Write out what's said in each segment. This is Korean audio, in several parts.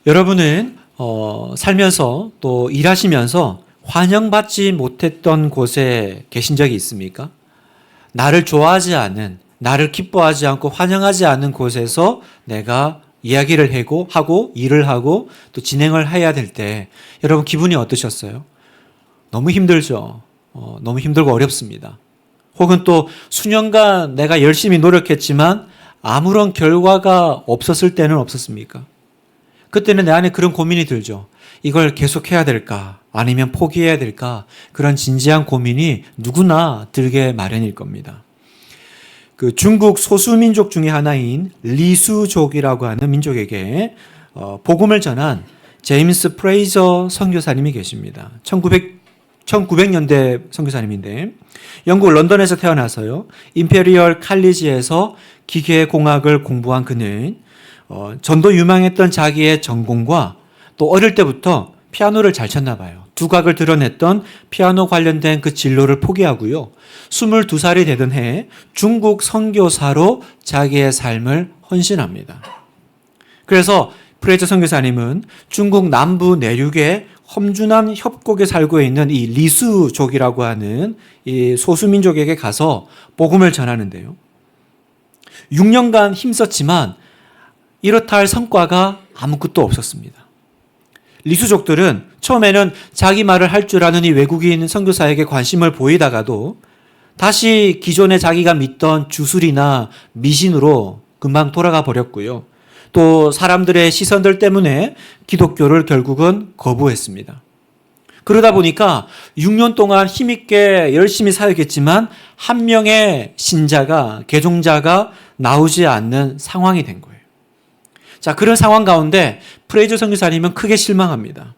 여러분은 살면서 또 일하시면서 환영받지 못했던 곳에 계신 적이 있습니까? 나를 좋아하지 않는, 나를 기뻐하지 않고 환영하지 않는 곳에서 내가 이야기를 하고 일을 하고 또 진행을 해야 될 때 여러분 기분이 어떠셨어요? 너무 힘들죠. 너무 힘들고 어렵습니다. 혹은 또 수년간 내가 열심히 노력했지만 아무런 결과가 없었을 때는 없었습니까? 그때는 내 안에 그런 고민이 들죠. 이걸 계속해야 될까? 아니면 포기해야 될까? 그런 진지한 고민이 누구나 들게 마련일 겁니다. 그 중국 소수민족 중에 하나인 리수족이라고 하는 민족에게 복음을 전한 제임스 프레이저 선교사님이 계십니다. 1900년대 선교사님인데 영국 런던에서 태어나서요. 임페리얼 칼리지에서 기계공학을 공부한 그는 전도 유망했던 자기의 전공과 또 어릴 때부터 피아노를 잘 쳤나 봐요. 두각을 드러냈던 피아노 관련된 그 진로를 포기하고요. 22살이 되던 해 중국 선교사로 자기의 삶을 헌신합니다. 그래서 프레이저 선교사님은 중국 남부 내륙의 험준한 협곡에 살고 있는 이 리수족이라고 하는 이 소수민족에게 가서 복음을 전하는데요. 6년간 힘썼지만 이렇다 할 성과가 아무것도 없었습니다. 리수족들은 처음에는 자기 말을 할 줄 아는 이 외국인 선교사에게 관심을 보이다가도 다시 기존에 자기가 믿던 주술이나 미신으로 금방 돌아가 버렸고요. 또 사람들의 시선들 때문에 기독교를 결국은 거부했습니다. 그러다 보니까 6년 동안 힘있게 열심히 사역했지만 한 명의 신자가, 개종자가 나오지 않는 상황이 된 거예요. 자, 그런 상황 가운데 프레이저 선교사님은 크게 실망합니다.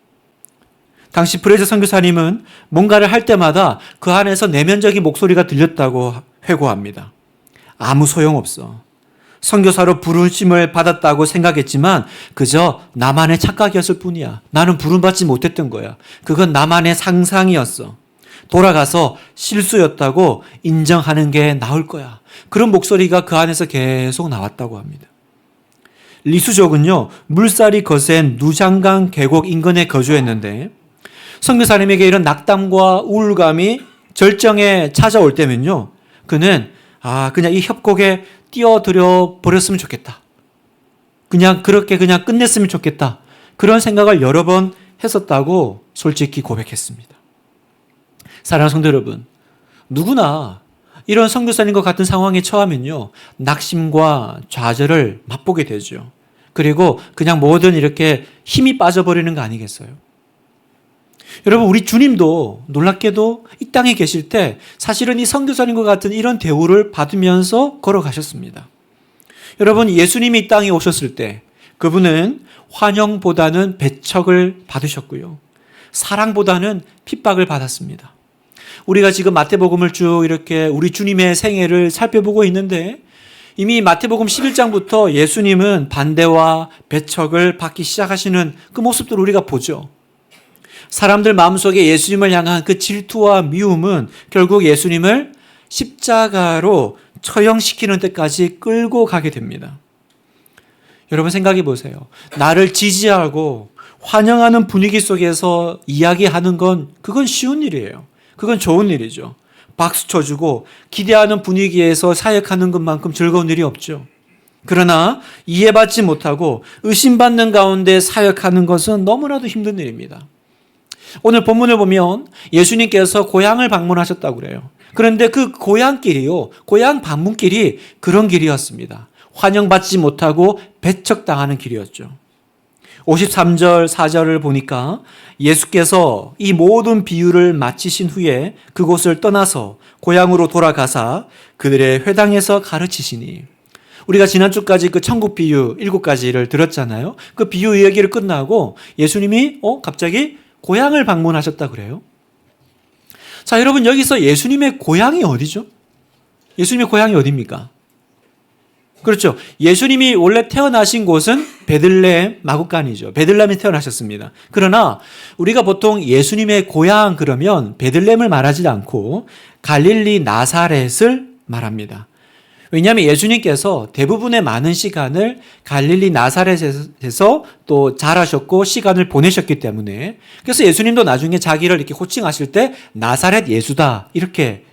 당시 프레이저 선교사님은 뭔가를 할 때마다 그 안에서 내면적인 목소리가 들렸다고 회고합니다. 아무 소용없어. 선교사로 부르심을 받았다고 생각했지만 그저 나만의 착각이었을 뿐이야. 나는 부름받지 못했던 거야. 그건 나만의 상상이었어. 돌아가서 실수였다고 인정하는 게 나을 거야. 그런 목소리가 그 안에서 계속 나왔다고 합니다. 리수족은요, 물살이 거센 누장강 계곡 인근에 거주했는데 선교사님에게 이런 낙담과 우울감이 절정에 찾아올 때면요, 그는 그냥 이 협곡에 뛰어들어 버렸으면 좋겠다. 그냥 그렇게 그냥 끝냈으면 좋겠다. 그런 생각을 여러 번 했었다고 솔직히 고백했습니다. 사랑하는 성도 여러분, 누구나 이런 선교사님과 같은 상황에 처하면요, 낙심과 좌절을 맛보게 되죠. 그리고 그냥 뭐든 이렇게 힘이 빠져버리는 거 아니겠어요? 여러분, 우리 주님도 놀랍게도 이 땅에 계실 때 사실은 이 선교사님과 같은 이런 대우를 받으면서 걸어가셨습니다. 여러분, 예수님이 이 땅에 오셨을 때 그분은 환영보다는 배척을 받으셨고요. 사랑보다는 핍박을 받았습니다. 우리가 지금 마태복음을 쭉 이렇게 우리 주님의 생애를 살펴보고 있는데 이미 마태복음 11장부터 예수님은 반대와 배척을 받기 시작하시는 그 모습들을 우리가 보죠. 사람들 마음속에 예수님을 향한 그 질투와 미움은 결국 예수님을 십자가로 처형시키는 데까지 끌고 가게 됩니다. 여러분 생각해 보세요. 나를 지지하고 환영하는 분위기 속에서 이야기하는 건 그건 쉬운 일이에요. 그건 좋은 일이죠. 박수 쳐주고 기대하는 분위기에서 사역하는 것만큼 즐거운 일이 없죠. 그러나 이해받지 못하고 의심받는 가운데 사역하는 것은 너무나도 힘든 일입니다. 오늘 본문을 보면 예수님께서 고향을 방문하셨다고 그래요. 그런데 그 고향길이요, 고향 방문길이 그런 길이었습니다. 환영받지 못하고 배척당하는 길이었죠. 53절 4절을 보니까 예수께서 이 모든 비유를 마치신 후에 그곳을 떠나서 고향으로 돌아가사 그들의 회당에서 가르치시니, 우리가 지난주까지 그 천국 비유 7가지를 들었잖아요. 그 비유 이야기를 끝나고 예수님이 갑자기 고향을 방문하셨다 그래요. 자, 여러분, 여기서 예수님의 고향이 어디죠? 예수님의 고향이 어디입니까? 그렇죠. 예수님이 원래 태어나신 곳은 베들레헴 마구간이죠. 베들레헴에 태어나셨습니다. 그러나 우리가 보통 예수님의 고향 그러면 베들레헴을 말하지 않고 갈릴리 나사렛을 말합니다. 왜냐하면 예수님께서 대부분의 많은 시간을 갈릴리 나사렛에서 또 자라셨고 시간을 보내셨기 때문에, 그래서 예수님도 나중에 자기를 이렇게 호칭하실 때 나사렛 예수다 이렇게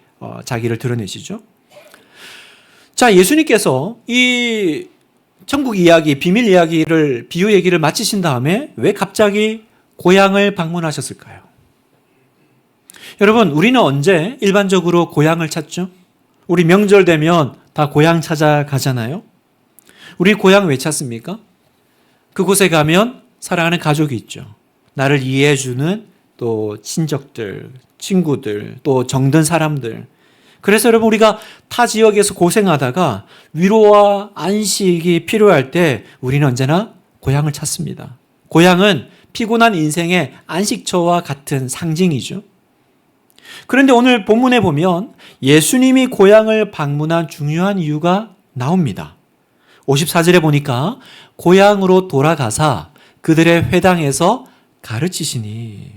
자기를 드러내시죠. 자, 예수님께서 이 천국 이야기, 비밀 이야기를, 비유 얘기를 마치신 다음에 왜 갑자기 고향을 방문하셨을까요? 여러분, 우리는 언제 일반적으로 고향을 찾죠? 우리 명절 되면 다 고향 찾아가잖아요. 우리 고향 왜 찾습니까? 그곳에 가면 사랑하는 가족이 있죠. 나를 이해해주는 또 친족들, 친구들, 또 정든 사람들. 그래서 여러분, 우리가 타 지역에서 고생하다가 위로와 안식이 필요할 때 우리는 언제나 고향을 찾습니다. 고향은 피곤한 인생의 안식처와 같은 상징이죠. 그런데 오늘 본문에 보면 예수님이 고향을 방문한 중요한 이유가 나옵니다. 54절에 보니까 고향으로 돌아가사 그들의 회당에서 가르치시니.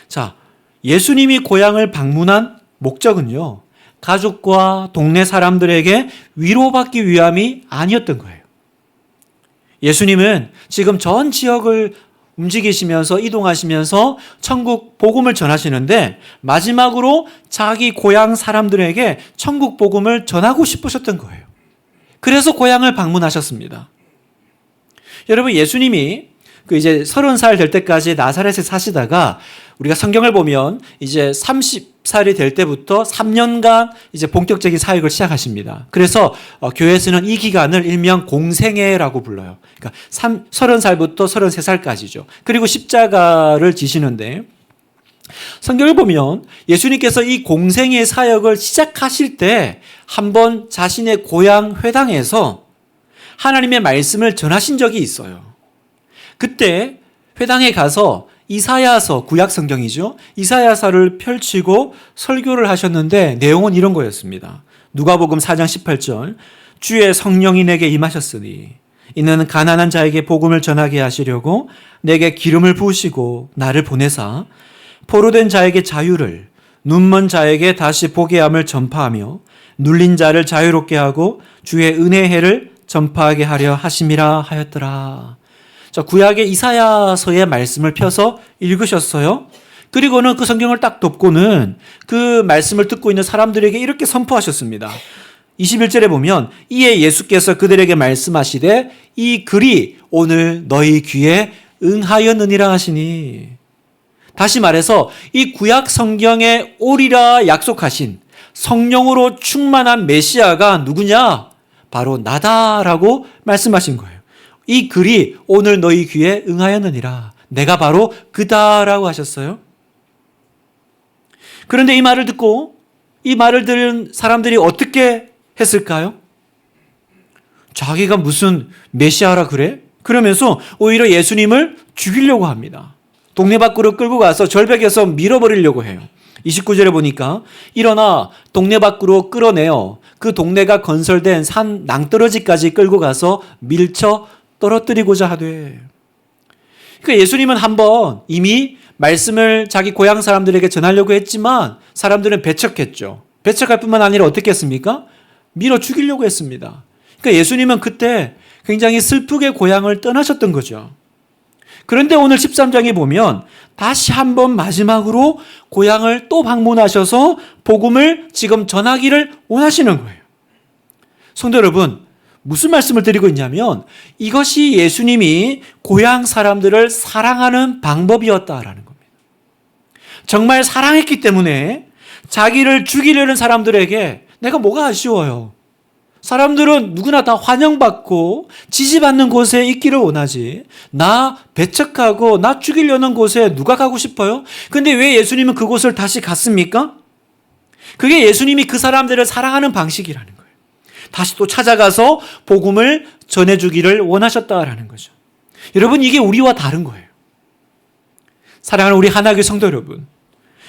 자, 예수님이 고향을 방문한 목적은요, 가족과 동네 사람들에게 위로받기 위함이 아니었던 거예요. 예수님은 지금 전 지역을 움직이시면서 이동하시면서 천국 복음을 전하시는데 마지막으로 자기 고향 사람들에게 천국 복음을 전하고 싶으셨던 거예요. 그래서 고향을 방문하셨습니다. 여러분, 예수님이 이제 30살 될 때까지 나사렛에 사시다가 우리가 성경을 보면 이제 30살이 될 때부터 3년간 이제 본격적인 사역을 시작하십니다. 그래서 교회에서는 이 기간을 일명 공생애라고 불러요. 그러니까 30살부터 33살까지죠. 그리고 십자가를 지시는데, 성경을 보면 예수님께서 이 공생애 사역을 시작하실 때 한번 자신의 고향 회당에서 하나님의 말씀을 전하신 적이 있어요. 그때 회당에 가서 이사야서, 구약 성경이죠. 이사야서를 펼치고 설교를 하셨는데 내용은 이런 거였습니다. 누가복음 4장 18절. 주의 성령이 내게 임하셨으니 이는 가난한 자에게 복음을 전하게 하시려고 내게 기름을 부으시고 나를 보내사 포로된 자에게 자유를, 눈먼 자에게 다시 보게 함을 전파하며 눌린 자를 자유롭게 하고 주의 은혜의 해를 전파하게 하려 하심이라 하였더라. 자, 구약의 이사야서의 말씀을 펴서 읽으셨어요. 그리고는 그 성경을 딱 덮고는 그 말씀을 듣고 있는 사람들에게 이렇게 선포하셨습니다. 21절에 보면 이에 예수께서 그들에게 말씀하시되 이 글이 오늘 너희 귀에 응하였느니라 하시니. 다시 말해서 이 구약 성경에 오리라 약속하신 성령으로 충만한 메시아가 누구냐? 바로 나다라고 말씀하신 거예요. 이 글이 오늘 너희 귀에 응하였느니라. 내가 바로 그다라고 하셨어요. 그런데 이 말을 듣고 이 말을 들은 사람들이 어떻게 했을까요? 자기가 무슨 메시아라 그래? 그러면서 오히려 예수님을 죽이려고 합니다. 동네 밖으로 끌고 가서 절벽에서 밀어버리려고 해요. 29절에 보니까 일어나 동네 밖으로 끌어내어 그 동네가 건설된 산 낭떠러지까지 끌고 가서 밀쳐 떨어뜨리고자 하되. 그러니까 예수님은 한번 이미 말씀을 자기 고향 사람들에게 전하려고 했지만 사람들은 배척했죠. 배척할 뿐만 아니라 어떻게 했습니까? 밀어 죽이려고 했습니다. 그러니까 예수님은 그때 굉장히 슬프게 고향을 떠나셨던 거죠. 그런데 오늘 13장에 보면 다시 한번 마지막으로 고향을 또 방문하셔서 복음을 지금 전하기를 원하시는 거예요. 성도 여러분, 무슨 말씀을 드리고 있냐면 이것이 예수님이 고향 사람들을 사랑하는 방법이었다라는 겁니다. 정말 사랑했기 때문에 자기를 죽이려는 사람들에게 내가 뭐가 아쉬워요. 사람들은 누구나 다 환영받고 지지받는 곳에 있기를 원하지. 나 배척하고 나 죽이려는 곳에 누가 가고 싶어요? 근데 왜 예수님은 그곳을 다시 갔습니까? 그게 예수님이 그 사람들을 사랑하는 방식이라는 거예요. 다시 또 찾아가서 복음을 전해주기를 원하셨다라는 거죠. 여러분, 이게 우리와 다른 거예요. 사랑하는 우리 하나교회 성도 여러분,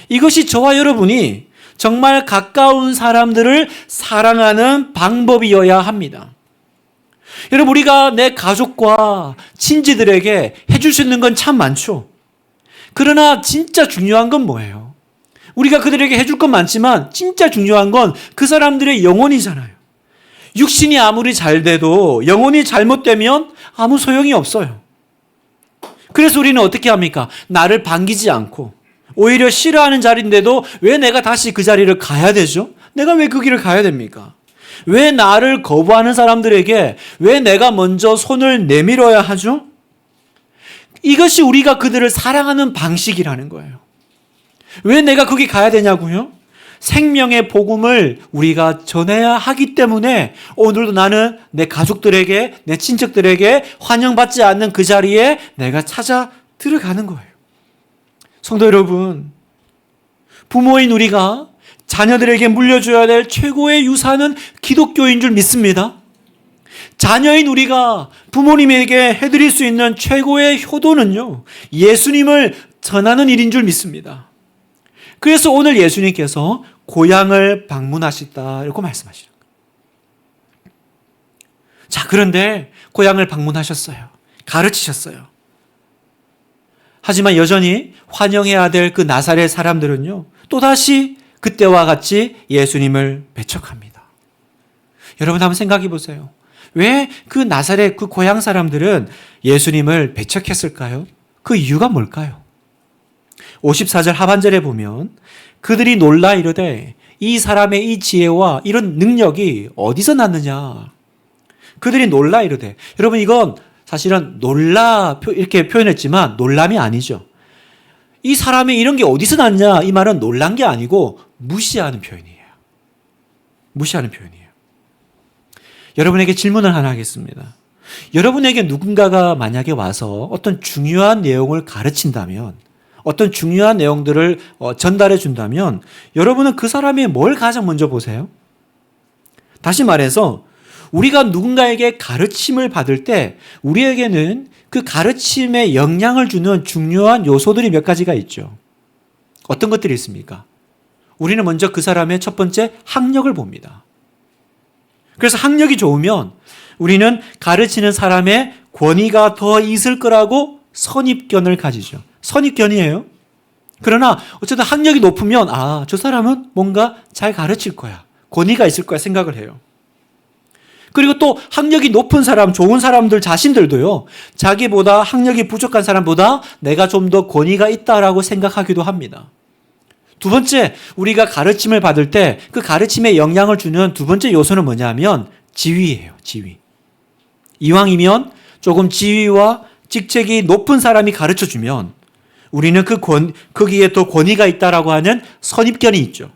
이것이 저와 여러분이 정말 가까운 사람들을 사랑하는 방법이어야 합니다. 여러분, 우리가 내 가족과 친지들에게 해줄 수 있는 건 참 많죠. 그러나 진짜 중요한 건 뭐예요? 우리가 그들에게 해줄 건 많지만 진짜 중요한 건 그 사람들의 영혼이잖아요. 육신이 아무리 잘 돼도 영혼이 잘못되면 아무 소용이 없어요. 그래서 우리는 어떻게 합니까? 나를 반기지 않고 오히려 싫어하는 자리인데도 왜 내가 다시 그 자리를 가야 되죠? 내가 왜 그 길을 가야 됩니까? 왜 나를 거부하는 사람들에게 왜 내가 먼저 손을 내밀어야 하죠? 이것이 우리가 그들을 사랑하는 방식이라는 거예요. 왜 내가 거기 가야 되냐고요? 생명의 복음을 우리가 전해야 하기 때문에 오늘도 나는 내 가족들에게, 내 친척들에게 환영받지 않는 그 자리에 내가 찾아 들어가는 거예요. 성도 여러분, 부모인 우리가 자녀들에게 물려줘야 될 최고의 유산은 기독교인 줄 믿습니다. 자녀인 우리가 부모님에게 해드릴 수 있는 최고의 효도는요, 예수님을 전하는 일인 줄 믿습니다. 그래서 오늘 예수님께서 고향을 방문하셨다 이렇게 말씀하시는 거예요. 자, 그런데 고향을 방문하셨어요. 가르치셨어요. 하지만 여전히 환영해야 될 그 나사렛 사람들은요, 또다시 그때와 같이 예수님을 배척합니다. 여러분 한번 생각해 보세요. 왜 그 나사렛 그 고향 사람들은 예수님을 배척했을까요? 그 이유가 뭘까요? 54절 하반절에 보면 그들이 놀라 이르되 이 사람의 이 지혜와 이런 능력이 어디서 났느냐. 그들이 놀라 이르되, 여러분 이건 사실은 놀라 이렇게 표현했지만 놀람이 아니죠. 이 사람이 이런 게 어디서 났냐, 이 말은 놀란 게 아니고 무시하는 표현이에요. 무시하는 표현이에요. 여러분에게 질문을 하나 하겠습니다. 여러분에게 누군가가 만약에 와서 어떤 중요한 내용을 가르친다면, 어떤 중요한 내용들을 전달해 준다면 여러분은 그 사람이 뭘 가장 먼저 보세요? 다시 말해서 우리가 누군가에게 가르침을 받을 때 우리에게는 그 가르침에 영향을 주는 중요한 요소들이 몇 가지가 있죠. 어떤 것들이 있습니까? 우리는 먼저 그 사람의 첫 번째 학력을 봅니다. 그래서 학력이 좋으면 우리는 가르치는 사람의 권위가 더 있을 거라고 선입견을 가지죠. 선입견이에요. 그러나 어쨌든 학력이 높으면 저 사람은 뭔가 잘 가르칠 거야, 권위가 있을 거야 생각을 해요. 그리고 또 학력이 높은 사람, 좋은 사람들 자신들도요, 자기보다 학력이 부족한 사람보다 내가 좀 더 권위가 있다라고 생각하기도 합니다. 두 번째, 우리가 가르침을 받을 때 그 가르침에 영향을 주는 두 번째 요소는 뭐냐면 지위예요. 지위. 이왕이면 조금 지위와 직책이 높은 사람이 가르쳐주면 우리는 거기에 더 권위가 있다라고 하는 선입견이 있죠.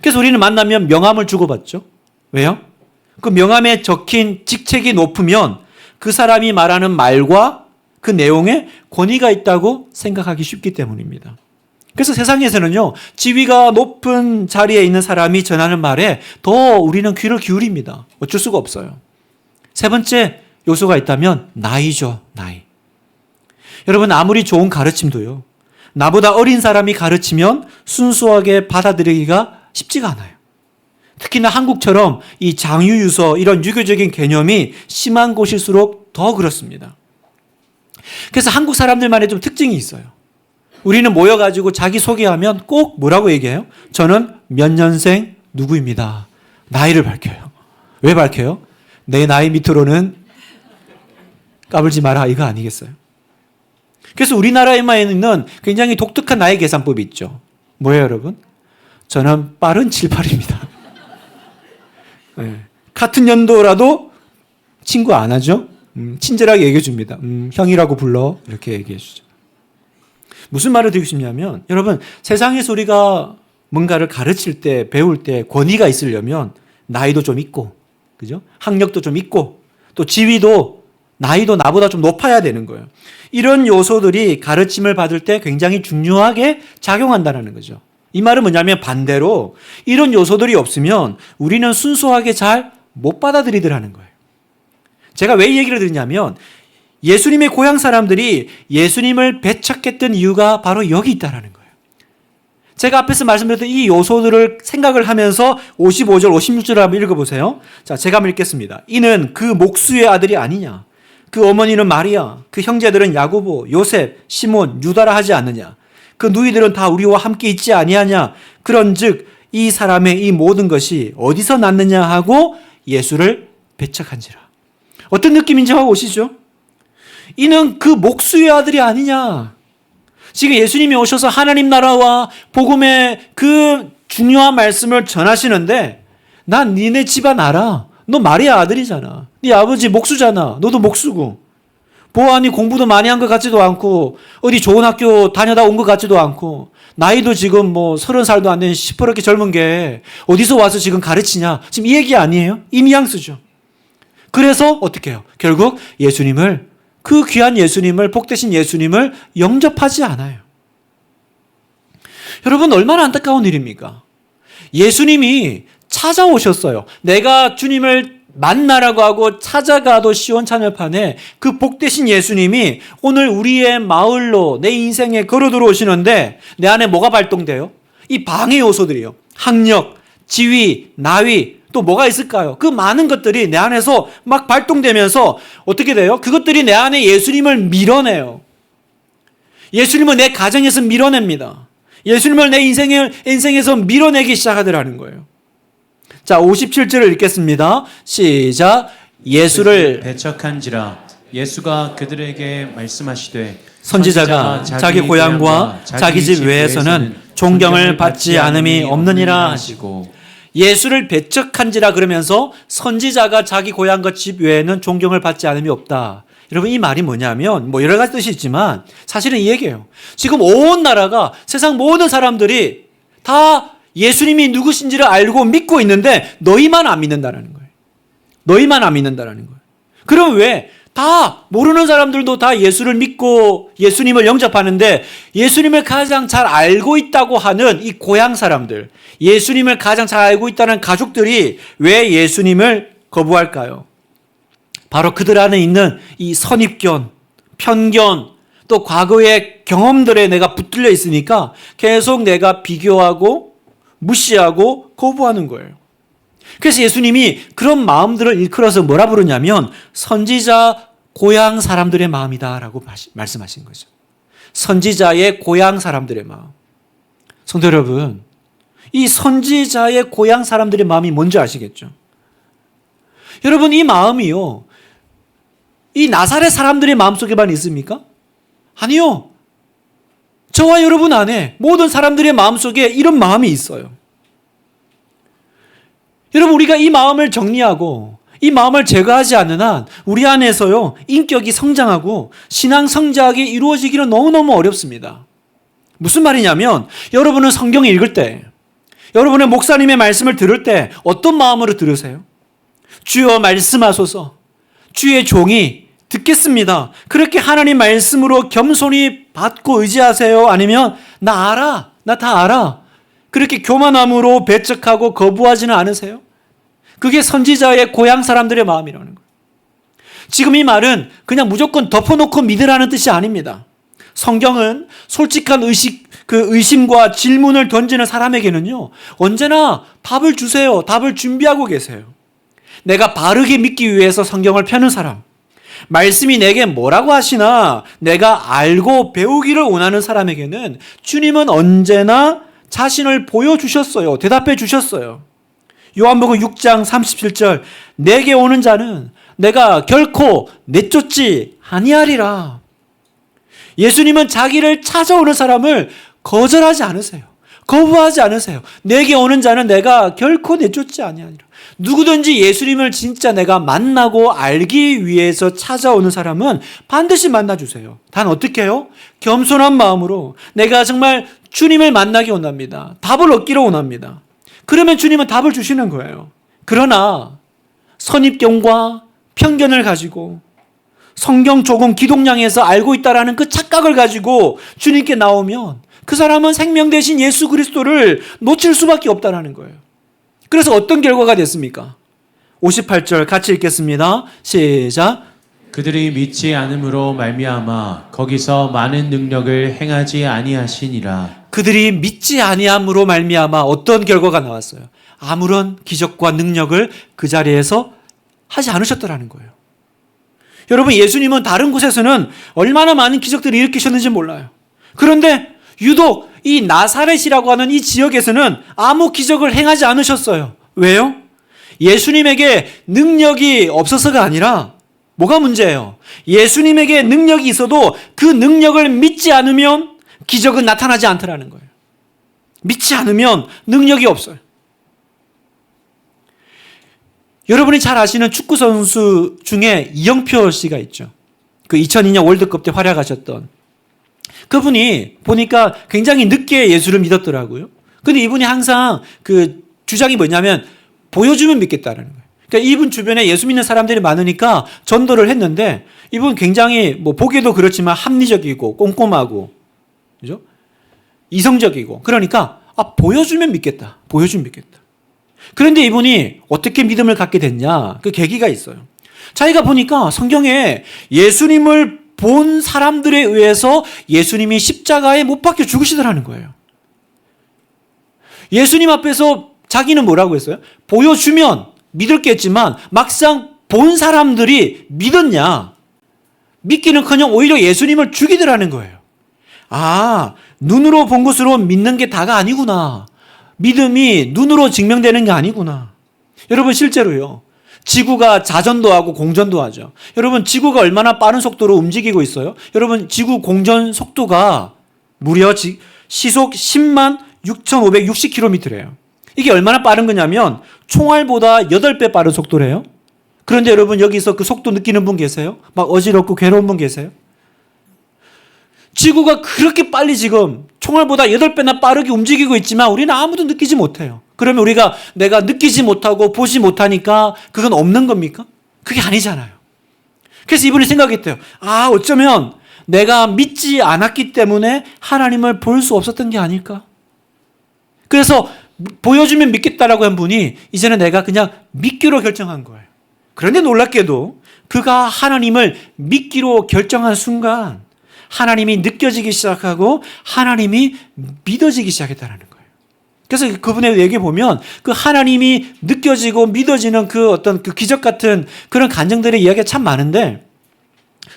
그래서 우리는 만나면 명함을 주고받죠. 왜요? 그 명함에 적힌 직책이 높으면 그 사람이 말하는 말과 그 내용에 권위가 있다고 생각하기 쉽기 때문입니다. 그래서 세상에서는요, 지위가 높은 자리에 있는 사람이 전하는 말에 더 우리는 귀를 기울입니다. 어쩔 수가 없어요. 세 번째 요소가 있다면 나이죠. 나이. 여러분 아무리 좋은 가르침도요, 나보다 어린 사람이 가르치면 순수하게 받아들이기가 쉽지가 않아요. 특히나 한국처럼 이 장유유서 이런 유교적인 개념이 심한 곳일수록 더 그렇습니다. 그래서 한국 사람들만의 좀 특징이 있어요. 우리는 모여가지고 자기 소개하면 꼭 뭐라고 얘기해요? 저는 몇 년생 누구입니다. 나이를 밝혀요. 왜 밝혀요? 내 나이 밑으로는 까불지 마라 이거 아니겠어요? 그래서 우리나라에만 있는 굉장히 독특한 나이 계산법이 있죠. 뭐예요 여러분? 저는 빠른 78입니다. 네. 같은 연도라도 친구 안 하죠? 친절하게 얘기해 줍니다. 형이라고 불러 이렇게 얘기해 주죠. 무슨 말을 드리고 싶냐면 여러분 세상에서 우리가 뭔가를 가르칠 때 배울 때 권위가 있으려면 나이도 좀 있고, 그죠? 학력도 좀 있고, 또 지위도 나이도 나보다 좀 높아야 되는 거예요. 이런 요소들이 가르침을 받을 때 굉장히 중요하게 작용한다는 거죠. 이 말은 뭐냐면 반대로 이런 요소들이 없으면 우리는 순수하게 잘 못 받아들이더라는 거예요. 제가 왜 이 얘기를 드리냐면 예수님의 고향 사람들이 예수님을 배척했던 이유가 바로 여기 있다는 거예요. 제가 앞에서 말씀드렸던 이 요소들을 생각을 하면서 55절, 56절을 한번 읽어보세요. 자, 제가 한번 읽겠습니다. 이는 그 목수의 아들이 아니냐? 그 어머니는 마리아, 그 형제들은 야고보, 요셉, 시몬, 유다라 하지 않느냐? 그 누이들은 다 우리와 함께 있지 아니하냐? 그런즉 이 사람의 이 모든 것이 어디서 났느냐 하고 예수를 배척한지라. 어떤 느낌인지 하고 오시죠? 이는 그 목수의 아들이 아니냐. 지금 예수님이 오셔서 하나님 나라와 복음의 그 중요한 말씀을 전하시는데 난 니네 집안 알아. 너 마리아 아들이잖아. 네 아버지 목수잖아. 너도 목수고. 보아하니 공부도 많이 한 것 같지도 않고 어디 좋은 학교 다녀다 온 것 같지도 않고 나이도 지금 뭐 30살도 안 된 시퍼렇게 젊은 게 어디서 와서 지금 가르치냐. 지금 이 얘기 아니에요? 이 뉘앙스죠. 그래서 어떻게 해요? 결국 예수님을, 그 귀한 예수님을, 복되신 예수님을 영접하지 않아요. 여러분, 얼마나 안타까운 일입니까? 예수님이 찾아오셨어요. 내가 주님을 만나라고 하고 찾아가도 시원찮을판에 그 복되신 예수님이 오늘 우리의 마을로, 내 인생에 걸어 들어오시는데 내 안에 뭐가 발동돼요? 이 방해 요소들이요. 학력, 지위, 나위, 또 뭐가 있을까요? 그 많은 것들이 내 안에서 막 발동되면서 어떻게 돼요? 그것들이 내 안에 예수님을 밀어내요. 예수님을 내 가정에서 밀어냅니다. 예수님을 내 인생에서 밀어내기 시작하더라는 거예요. 자, 57절을 읽겠습니다. 시작. 예수를 배척한지라. 예수가 그들에게 말씀하시되 선지자가 자기 고향과 자기 집 외에서는 존경을 받지 않음이 없느니라 하시고, 예수를 배척한지라 그러면서 선지자가 자기 고향과 집 외에는 존경을 받지 않음이 없다. 여러분, 이 말이 뭐냐면 뭐 여러 가지 뜻이 있지만 사실은 이 얘기예요. 지금 온 나라가, 세상 모든 사람들이 다 예수님이 누구신지를 알고 믿고 있는데 너희만 안 믿는다는 거예요. 너희만 안 믿는다는 거예요. 그럼 왜? 다 모르는 사람들도 다 예수를 믿고 예수님을 영접하는데 예수님을 가장 잘 알고 있다고 하는 이 고향 사람들, 예수님을 가장 잘 알고 있다는 가족들이 왜 예수님을 거부할까요? 바로 그들 안에 있는 이 선입견, 편견, 또 과거의 경험들에 내가 붙들려 있으니까 계속 내가 비교하고 무시하고 거부하는 거예요. 그래서 예수님이 그런 마음들을 일컬어서 뭐라 부르냐면 선지자 고향 사람들의 마음이다라고 말씀하신 거죠. 선지자의 고향 사람들의 마음. 성도 여러분, 이 선지자의 고향 사람들의 마음이 뭔지 아시겠죠? 여러분, 이 마음이요, 이 나사렛 사람들의 마음속에만 있습니까? 아니요. 저와 여러분 안에 모든 사람들의 마음속에 이런 마음이 있어요. 여러분, 우리가 이 마음을 정리하고 이 마음을 제거하지 않는 한 우리 안에서요, 인격이 성장하고 신앙 성장이 이루어지기는 너무너무 어렵습니다. 무슨 말이냐면 여러분은 성경을 읽을 때, 여러분의 목사님의 말씀을 들을 때 어떤 마음으로 들으세요? 주여 말씀하소서, 주의 종이 듣겠습니다. 그렇게 하나님 말씀으로 겸손히 받고 의지하세요? 아니면 나 알아, 나 다 알아, 그렇게 교만함으로 배척하고 거부하지는 않으세요? 그게 선지자의 고향 사람들의 마음이라는 거예요. 지금 이 말은 그냥 무조건 덮어놓고 믿으라는 뜻이 아닙니다. 성경은 솔직한 의심과 질문을 던지는 사람에게는요, 언제나 답을 주세요. 답을 준비하고 계세요. 내가 바르게 믿기 위해서 성경을 펴는 사람, 말씀이 내게 뭐라고 하시나 내가 알고 배우기를 원하는 사람에게는 주님은 언제나 자신을 보여주셨어요. 대답해 주셨어요. 요한복음 6장 37절, 내게 오는 자는 내가 결코 내쫓지 아니하리라. 예수님은 자기를 찾아오는 사람을 거절하지 않으세요. 거부하지 않으세요. 내게 오는 자는 내가 결코 내쫓지 아니하리라. 누구든지 예수님을 진짜 내가 만나고 알기 위해서 찾아오는 사람은 반드시 만나주세요. 단 어떻게 해요? 겸손한 마음으로 내가 정말 주님을 만나기 원합니다. 답을 얻기를 원합니다. 그러면 주님은 답을 주시는 거예요. 그러나 선입견과 편견을 가지고 성경 조금 기독량에서 알고 있다라는 그 착각을 가지고 주님께 나오면 그 사람은 생명 대신 예수 그리스도를 놓칠 수밖에 없다는 거예요. 그래서 어떤 결과가 됐습니까? 58절 같이 읽겠습니다. 시작. 그들이 믿지 않음으로 말미암아 거기서 많은 능력을 행하지 아니하시니라. 그들이 믿지 아니함으로 말미암아 어떤 결과가 나왔어요? 아무런 기적과 능력을 그 자리에서 하지 않으셨더라는 거예요. 여러분, 예수님은 다른 곳에서는 얼마나 많은 기적들을 일으키셨는지 몰라요. 그런데 유독 이 나사렛이라고 하는 이 지역에서는 아무 기적을 행하지 않으셨어요. 왜요? 예수님에게 능력이 없어서가 아니라 뭐가 문제예요? 예수님에게 능력이 있어도 그 능력을 믿지 않으면 기적은 나타나지 않더라는 거예요. 믿지 않으면 능력이 없어요. 여러분이 잘 아시는 축구 선수 중에 이영표 씨가 있죠. 그 2002년 월드컵 때 활약하셨던 그분이 보니까 굉장히 늦게 예수를 믿었더라고요. 근데 이분이 항상 그 주장이 뭐냐면 보여주면 믿겠다라는 거예요. 그러니까 이분 주변에 예수 믿는 사람들이 많으니까 전도를 했는데 이분 굉장히 뭐 보기에도 그렇지만 합리적이고 꼼꼼하고 그죠? 이성적이고 그러니까 보여주면 믿겠다. 보여주면 믿겠다. 그런데 이분이 어떻게 믿음을 갖게 됐냐? 그 계기가 있어요. 자기가 보니까 성경에 예수님을 본 사람들에 의해서 예수님이 십자가에 못 박혀 죽으시더라는 거예요. 예수님 앞에서 자기는 뭐라고 했어요? 보여주면 믿을겠지만 막상 본 사람들이 믿었냐? 믿기는커녕 오히려 예수님을 죽이더라는 거예요. 눈으로 본 것으로 믿는 게 다가 아니구나. 믿음이 눈으로 증명되는 게 아니구나. 여러분 실제로요. 지구가 자전도 하고 공전도 하죠. 여러분 지구가 얼마나 빠른 속도로 움직이고 있어요? 여러분 지구 공전 속도가 무려 시속 10만 6,560km래요. 이게 얼마나 빠른 거냐면 총알보다 8배 빠른 속도래요. 그런데 여러분 여기서 그 속도 느끼는 분 계세요? 막 어지럽고 괴로운 분 계세요? 지구가 그렇게 빨리 지금 총알보다 8배나 빠르게 움직이고 있지만 우리는 아무도 느끼지 못해요. 그러면 우리가 내가 느끼지 못하고 보지 못하니까 그건 없는 겁니까? 그게 아니잖아요. 그래서 이분이 생각했대요. 어쩌면 내가 믿지 않았기 때문에 하나님을 볼 수 없었던 게 아닐까? 그래서 보여주면 믿겠다라고 한 분이 이제는 내가 그냥 믿기로 결정한 거예요. 그런데 놀랍게도 그가 하나님을 믿기로 결정한 순간 하나님이 느껴지기 시작하고 하나님이 믿어지기 시작했다는 거예요. 그래서 그분의 얘기 보면 그 하나님이 느껴지고 믿어지는 그 어떤 그 기적 같은 그런 간증들의 이야기가 참 많은데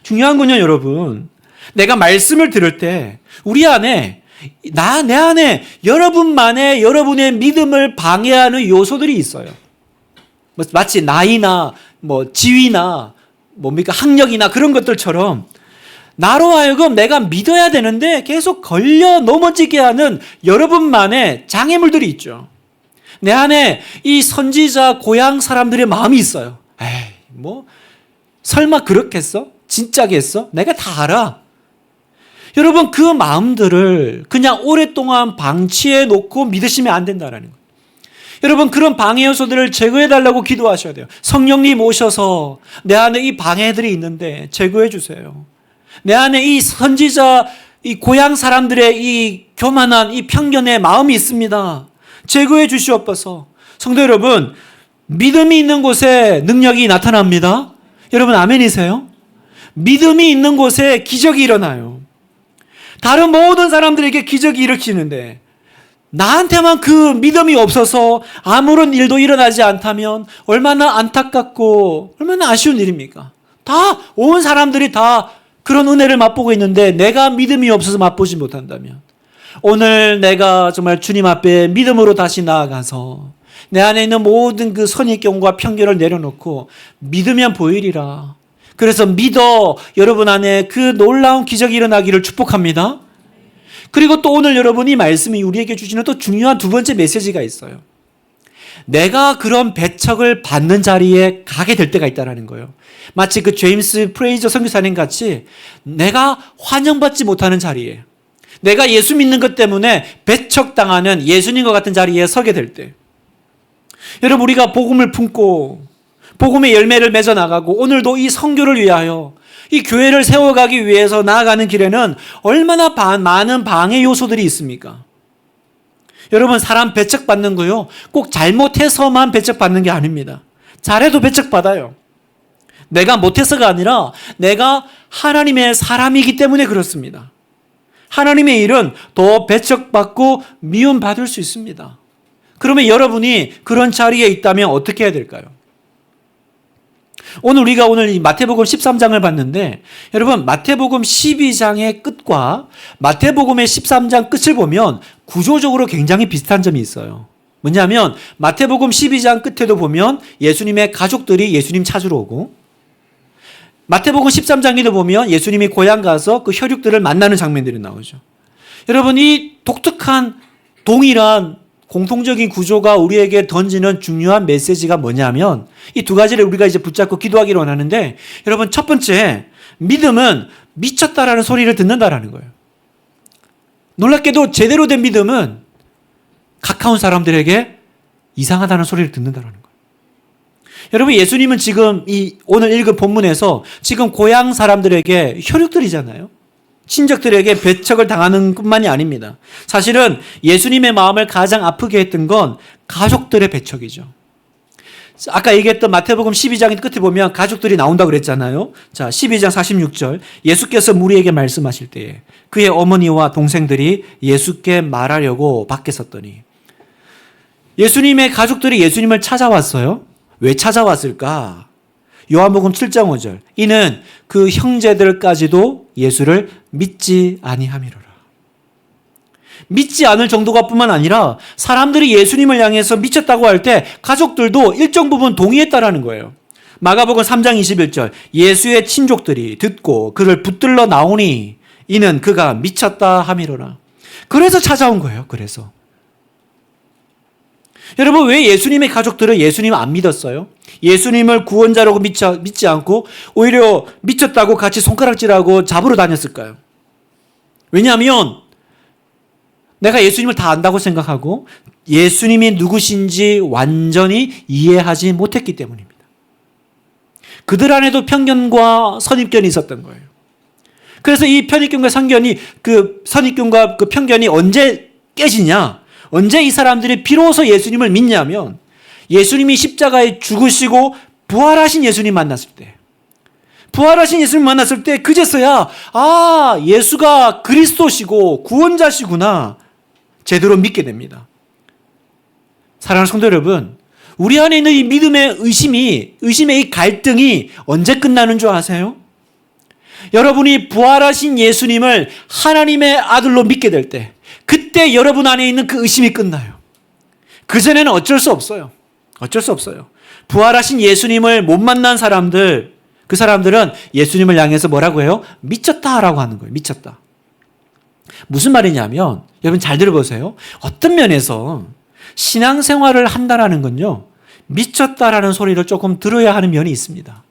중요한 건요, 여러분. 내가 말씀을 들을 때 우리 안에 내 안에 여러분만의 여러분의 믿음을 방해하는 요소들이 있어요. 마치 나이나 지위나 학력이나 그런 것들처럼 나로 하여금 내가 믿어야 되는데 계속 걸려 넘어지게 하는 여러분만의 장애물들이 있죠. 내 안에 이 선지자 고향 사람들의 마음이 있어요. 설마 그렇겠어? 진짜겠어? 내가 다 알아. 여러분 그 마음들을 그냥 오랫동안 방치해 놓고 믿으시면 안 된다는 거예요. 여러분 그런 방해 요소들을 제거해 달라고 기도하셔야 돼요. 성령님 오셔서 내 안에 이 방해들이 있는데 제거해 주세요. 내 안에 이 선지자, 이 고향 사람들의 이 교만한 이 편견의 마음이 있습니다. 제거해 주시옵소서. 성도 여러분, 믿음이 있는 곳에 능력이 나타납니다. 여러분 아멘이세요? 믿음이 있는 곳에 기적이 일어나요. 다른 모든 사람들에게 기적이 일으키는데 나한테만 그 믿음이 없어서 아무런 일도 일어나지 않다면 얼마나 안타깝고 얼마나 아쉬운 일입니까? 온 사람들이 다 그런 은혜를 맛보고 있는데 내가 믿음이 없어서 맛보지 못한다면 오늘 내가 정말 주님 앞에 믿음으로 다시 나아가서 내 안에 있는 모든 그 선입견과 편견을 내려놓고 믿으면 보이리라. 그래서 믿어 여러분 안에 그 놀라운 기적이 일어나기를 축복합니다. 그리고 또 오늘 여러분이 말씀이 우리에게 주시는 또 중요한 두 번째 메시지가 있어요. 내가 그런 배척을 받는 자리에 가게 될 때가 있다는 거예요. 마치 그 제임스 프레이저 선교사님 같이 내가 환영받지 못하는 자리에 내가 예수 믿는 것 때문에 배척당하는 예수님과 같은 자리에 서게 될 때 여러분 우리가 복음을 품고 복음의 열매를 맺어 나가고 오늘도 이 선교를 위하여 이 교회를 세워가기 위해서 나아가는 길에는 얼마나 많은 방해 요소들이 있습니까? 여러분 사람 배척받는 거요 꼭 잘못해서만 배척받는 게 아닙니다. 잘해도 배척받아요. 내가 못해서가 아니라 내가 하나님의 사람이기 때문에 그렇습니다. 하나님의 일은 더 배척받고 미움받을 수 있습니다. 그러면 여러분이 그런 자리에 있다면 어떻게 해야 될까요? 우리가 이 마태복음 13장을 봤는데 여러분 마태복음 12장의 끝과 마태복음의 13장 끝을 보면 구조적으로 굉장히 비슷한 점이 있어요. 뭐냐면 마태복음 12장 끝에도 보면 예수님의 가족들이 예수님 찾으러 오고, 마태복음 13장에도 보면 예수님이 고향 가서 그 혈육들을 만나는 장면들이 나오죠. 여러분, 이 독특한 동일한 공통적인 구조가 우리에게 던지는 중요한 메시지가 뭐냐면 이 두 가지를 우리가 이제 붙잡고 기도하기로 원하는데, 여러분, 첫 번째, 믿음은 미쳤다라는 소리를 듣는다라는 거예요. 놀랍게도 제대로 된 믿음은 가까운 사람들에게 이상하다는 소리를 듣는다라는 거예요. 여러분, 예수님은 지금 이 오늘 읽은 본문에서 지금 고향 사람들에게 혈육들이잖아요. 친족들에게 배척을 당하는 뿐만이 아닙니다. 사실은 예수님의 마음을 가장 아프게 했던 건 가족들의 배척이죠. 아까 얘기했던 마태복음 12장 끝에 보면 가족들이 나온다고 그랬잖아요. 자, 12장 46절. 예수께서 무리에게 말씀하실 때에 그의 어머니와 동생들이 예수께 말하려고 밖에 섰더니, 예수님의 가족들이 예수님을 찾아왔어요. 왜 찾아왔을까? 요한복음 7장 5절. 이는 그 형제들까지도 예수를 믿지 아니함이로라. 믿지 않을 정도가 뿐만 아니라 사람들이 예수님을 향해서 미쳤다고 할 때 가족들도 일정 부분 동의했다라는 거예요. 마가복음 3장 21절. 예수의 친족들이 듣고 그를 붙들러 나오니 이는 그가 미쳤다 함이로라. 그래서 찾아온 거예요. 그래서. 여러분, 왜 예수님의 가족들은 예수님을 안 믿었어요? 예수님을 구원자라고 믿지 않고 오히려 미쳤다고 같이 손가락질하고 잡으러 다녔을까요? 왜냐하면 내가 예수님을 다 안다고 생각하고 예수님이 누구신지 완전히 이해하지 못했기 때문입니다. 그들 안에도 편견과 선입견이 있었던 거예요. 그래서 이 편입견과 선입견과 그 편견이 언제 깨지냐? 언제 이 사람들이 비로소 예수님을 믿냐면 예수님이 십자가에 죽으시고 부활하신 예수님 만났을 때, 부활하신 예수님 만났을 때 그제서야 예수가 그리스도시고 구원자시구나 제대로 믿게 됩니다. 사랑하는 성도 여러분, 우리 안에 있는 이 믿음의 의심의 이 갈등이 언제 끝나는 줄 아세요? 여러분이 부활하신 예수님을 하나님의 아들로 믿게 될 때, 그때 여러분 안에 있는 그 의심이 끝나요. 그전에는 어쩔 수 없어요. 어쩔 수 없어요. 부활하신 예수님을 못 만난 사람들, 그 사람들은 예수님을 향해서 뭐라고 해요? 미쳤다라고 하는 거예요. 미쳤다. 무슨 말이냐면, 여러분 잘 들어보세요. 어떤 면에서 신앙생활을 한다라는 건요, 미쳤다라는 소리를 조금 들어야 하는 면이 있습니다.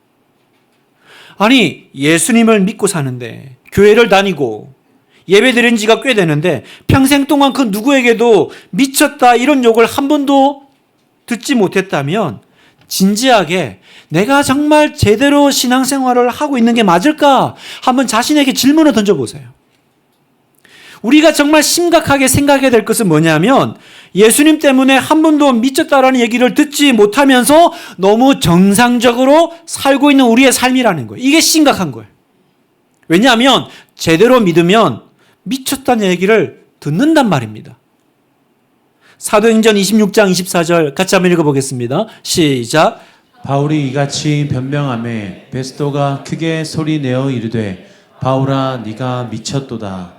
아니, 예수님을 믿고 사는데, 교회를 다니고, 예배 드린 지가 꽤 되는데, 평생 동안 그 누구에게도 미쳤다 이런 욕을 한 번도 듣지 못했다면, 진지하게 내가 정말 제대로 신앙생활을 하고 있는 게 맞을까? 한번 자신에게 질문을 던져보세요. 우리가 정말 심각하게 생각해야 될 것은 뭐냐면, 예수님 때문에 한 번도 미쳤다라는 얘기를 듣지 못하면서 너무 정상적으로 살고 있는 우리의 삶이라는 거예요. 이게 심각한 거예요. 왜냐하면 제대로 믿으면 미쳤다는 얘기를 듣는단 말입니다. 사도행전 26장 24절 같이 한번 읽어보겠습니다. 시작. 바울이 이같이 변명하매 베스도가 크게 소리내어 이르되 바울아 네가 미쳤도다.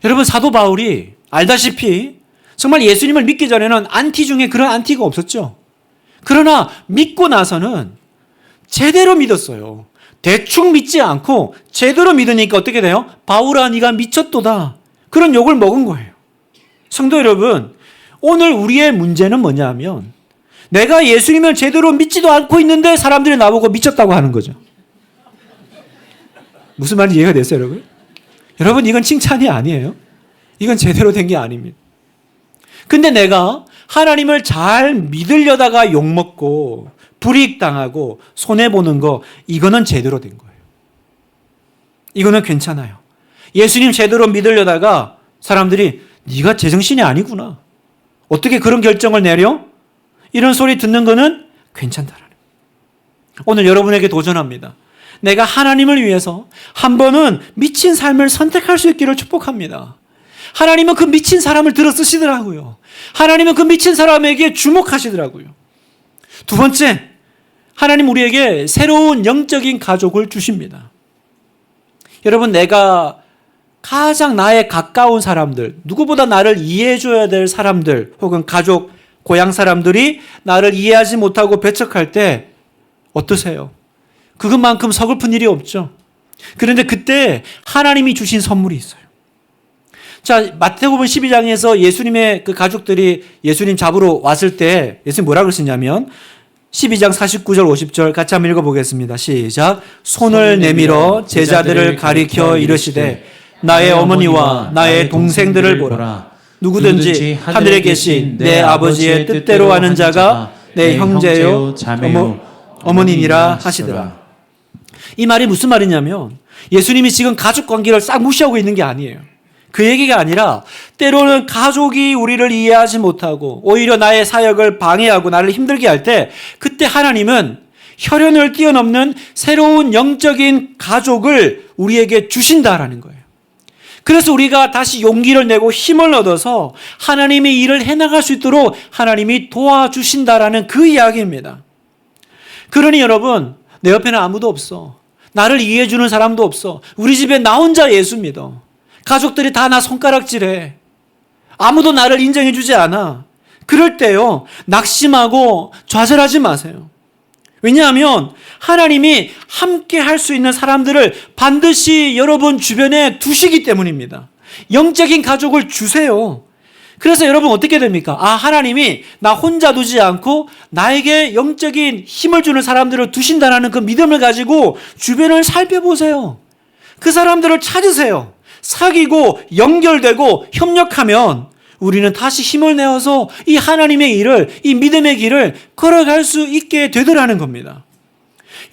여러분, 사도 바울이 알다시피 정말 예수님을 믿기 전에는 안티 중에 그런 안티가 없었죠. 그러나 믿고 나서는 제대로 믿었어요. 대충 믿지 않고 제대로 믿으니까 어떻게 돼요? 바울아 네가 미쳤도다. 그런 욕을 먹은 거예요. 성도 여러분, 오늘 우리의 문제는 뭐냐면 내가 예수님을 제대로 믿지도 않고 있는데 사람들이 나보고 미쳤다고 하는 거죠. 무슨 말인지 이해가 됐어요, 여러분? 여러분, 이건 칭찬이 아니에요. 이건 제대로 된 게 아닙니다. 근데 내가 하나님을 잘 믿으려다가 욕먹고 불이익당하고 손해보는 거, 이거는 제대로 된 거예요. 이거는 괜찮아요. 예수님 제대로 믿으려다가 사람들이 네가 제정신이 아니구나, 어떻게 그런 결정을 내려? 이런 소리 듣는 거는 괜찮다라는 거예요. 오늘 여러분에게 도전합니다. 내가 하나님을 위해서 한 번은 미친 삶을 선택할 수 있기를 축복합니다. 하나님은 그 미친 사람을 들어 쓰시더라고요. 하나님은 그 미친 사람에게 주목하시더라고요. 두 번째, 하나님 우리에게 새로운 영적인 가족을 주십니다. 여러분, 내가 가장 나에 가까운 사람들, 누구보다 나를 이해해줘야 될 사람들 혹은 가족, 고향 사람들이 나를 이해하지 못하고 배척할 때 어떠세요? 그것만큼 서글픈 일이 없죠. 그런데 그때 하나님이 주신 선물이 있어요. 자, 마태복음 12장에서 예수님의 그 가족들이 예수님 잡으러 왔을 때 예수님 뭐라고 그랬냐면 12장 49절 50절 같이 한번 읽어보겠습니다. 시작. 손을 내밀어 제자들을 가리켜 이르시되 나의 어머니와 나의 동생들을 보라. 누구든지 하늘에 계신 내 아버지의 뜻대로 하는 자가 내 형제요 자매요 어머니니라 하시더라. 이 말이 무슨 말이냐면 예수님이 지금 가족 관계를 싹 무시하고 있는 게 아니에요. 그 얘기가 아니라 때로는 가족이 우리를 이해하지 못하고 오히려 나의 사역을 방해하고 나를 힘들게 할 때 그때 하나님은 혈연을 뛰어넘는 새로운 영적인 가족을 우리에게 주신다라는 거예요. 그래서 우리가 다시 용기를 내고 힘을 얻어서 하나님의 일을 해나갈 수 있도록 하나님이 도와주신다라는 그 이야기입니다. 그러니 여러분, 내 옆에는 아무도 없어. 나를 이해해 주는 사람도 없어. 우리 집에 나 혼자 예수 믿어. 가족들이 다 나 손가락질해. 아무도 나를 인정해 주지 않아. 그럴 때요, 낙심하고 좌절하지 마세요. 왜냐하면 하나님이 함께 할 수 있는 사람들을 반드시 여러분 주변에 두시기 때문입니다. 영적인 가족을 주세요. 그래서 여러분 어떻게 됩니까? 아, 하나님이 나 혼자 두지 않고 나에게 영적인 힘을 주는 사람들을 두신다는 그 믿음을 가지고 주변을 살펴보세요. 그 사람들을 찾으세요. 사귀고 연결되고 협력하면 우리는 다시 힘을 내어서 이 하나님의 일을, 이 믿음의 길을 걸어갈 수 있게 되더라는 겁니다.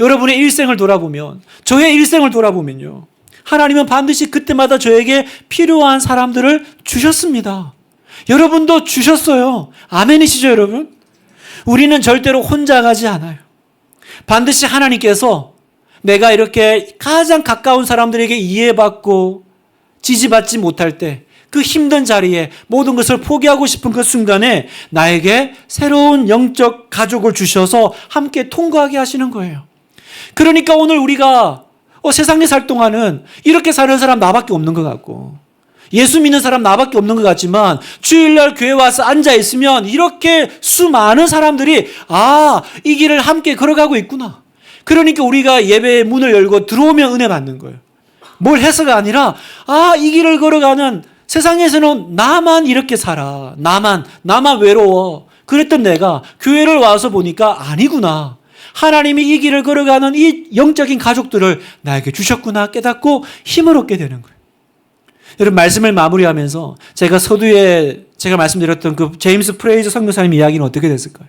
여러분의 일생을 돌아보면, 저의 일생을 돌아보면요, 하나님은 반드시 그때마다 저에게 필요한 사람들을 주셨습니다. 여러분도 주셨어요. 아멘이시죠, 여러분? 우리는 절대로 혼자 가지 않아요. 반드시 하나님께서 내가 이렇게 가장 가까운 사람들에게 이해받고 지지받지 못할 때 그 힘든 자리에 모든 것을 포기하고 싶은 그 순간에 나에게 새로운 영적 가족을 주셔서 함께 통과하게 하시는 거예요. 그러니까 오늘 우리가 세상에 살 동안은 이렇게 사는 사람 나밖에 없는 것 같고 예수 믿는 사람 나밖에 없는 것 같지만 주일날 교회 와서 앉아있으면 이렇게 수많은 사람들이 이 길을 함께 걸어가고 있구나. 그러니까 우리가 예배의 문을 열고 들어오면 은혜 받는 거예요. 뭘 해서가 아니라 이 길을 걸어가는 세상에서는 나만 이렇게 살아. 나만 외로워. 그랬던 내가 교회를 와서 보니까 아니구나. 하나님이 이 길을 걸어가는 이 영적인 가족들을 나에게 주셨구나 깨닫고 힘을 얻게 되는 거예요. 여러분, 말씀을 마무리하면서 제가 서두에 제가 말씀드렸던 그 제임스 프레이저 선교사님 이야기는 어떻게 됐을까요?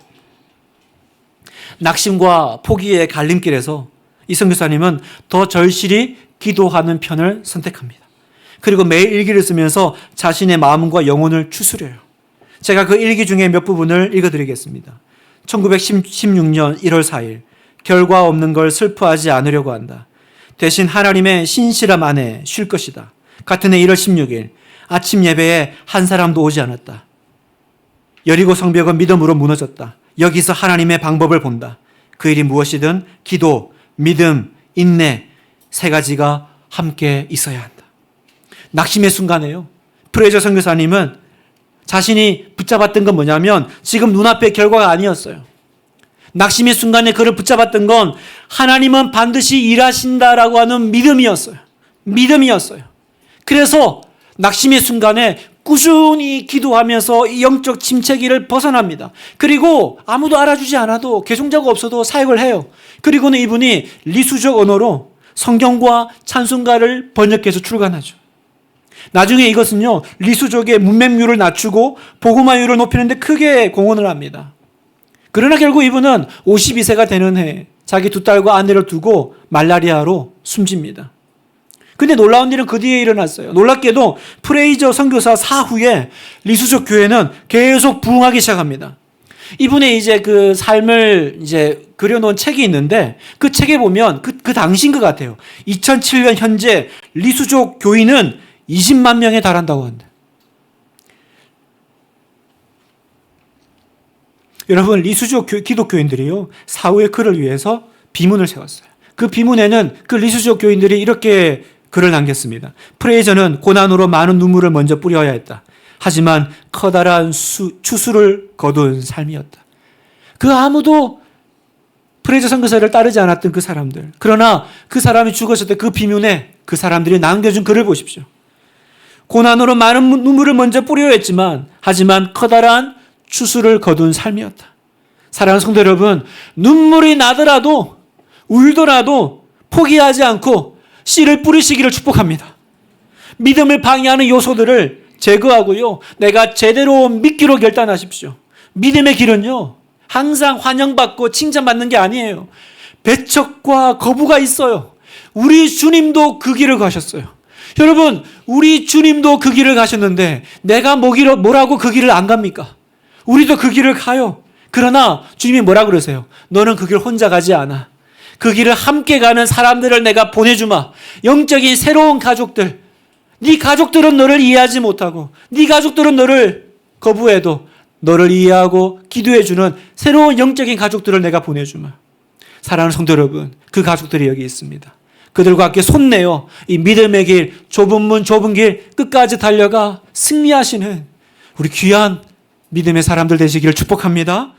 낙심과 포기의 갈림길에서 이 선교사님은 더 절실히 기도하는 편을 선택합니다. 그리고 매일 일기를 쓰면서 자신의 마음과 영혼을 추스려요. 제가 그 일기 중에 몇 부분을 읽어드리겠습니다. 1916년 1월 4일 결과 없는 걸 슬퍼하지 않으려고 한다. 대신 하나님의 신실함 안에 쉴 것이다. 같은 해 1월 16일 아침 예배에 한 사람도 오지 않았다. 여리고 성벽은 믿음으로 무너졌다. 여기서 하나님의 방법을 본다. 그 일이 무엇이든 기도, 믿음, 인내 세 가지가 함께 있어야 한다. 낙심의 순간에요. 프레이저 선교사님은 자신이 붙잡았던 건 뭐냐면 지금 눈앞의 결과가 아니었어요. 낙심의 순간에 그를 붙잡았던 건 하나님은 반드시 일하신다라고 하는 믿음이었어요. 그래서 낙심의 순간에 꾸준히 기도하면서 이 영적 침체기를 벗어납니다. 그리고 아무도 알아주지 않아도 개종자가 없어도 사역을 해요. 그리고는 이분이 리수족 언어로 성경과 찬송가를 번역해서 출간하죠. 나중에 이것은요, 리수족의 문맹률을 낮추고 복음화율을 높이는 데 크게 공헌을 합니다. 그러나 결국 이분은 52세가 되는 해 자기 두 딸과 아내를 두고 말라리아로 숨집니다. 근데 놀라운 일은 그 뒤에 일어났어요. 놀랍게도 프레이저 선교사 사후에 리수족 교회는 계속 부흥하기 시작합니다. 이분의 이제 그 삶을 이제 그려놓은 책이 있는데 그 책에 보면 그 당시인 것 같아요. 2007년 현재 리수족 교인은 20만 명에 달한다고 한다. 여러분, 리수족 기독교인들이요, 사후의 그를 위해서 비문을 세웠어요. 그 비문에는 그 리수족 교인들이 이렇게 글을 남겼습니다. 프레이저는 고난으로 많은 눈물을 먼저 뿌려야 했다. 하지만 커다란 추수를 거둔 삶이었다. 그 아무도 프레이저 선교사를 따르지 않았던 그 사람들. 그러나 그 사람이 죽었을 때 그 비문에 그 사람들이 남겨준 글을 보십시오. 고난으로 많은 눈물을 먼저 뿌려야 했지만 하지만 커다란 추수를 거둔 삶이었다. 사랑하는 성도 여러분, 눈물이 나더라도 울더라도 포기하지 않고 씨를 뿌리시기를 축복합니다. 믿음을 방해하는 요소들을 제거하고요. 내가 제대로 믿기로 결단하십시오. 믿음의 길은요. 항상 환영받고 칭찬받는 게 아니에요. 배척과 거부가 있어요. 우리 주님도 그 길을 가셨어요. 여러분, 우리 주님도 그 길을 가셨는데 내가 뭐라고 그 길을 안 갑니까? 우리도 그 길을 가요. 그러나 주님이 뭐라 그러세요? 너는 그 길 혼자 가지 않아. 그 길을 함께 가는 사람들을 내가 보내주마. 영적인 새로운 가족들. 네 가족들은 너를 이해하지 못하고 네 가족들은 너를 거부해도 너를 이해하고 기도해주는 새로운 영적인 가족들을 내가 보내주마. 사랑하는 성도 여러분, 그 가족들이 여기 있습니다. 그들과 함께 손내어 이 믿음의 길, 좁은 문, 좁은 길 끝까지 달려가 승리하시는 우리 귀한 믿음의 사람들 되시기를 축복합니다.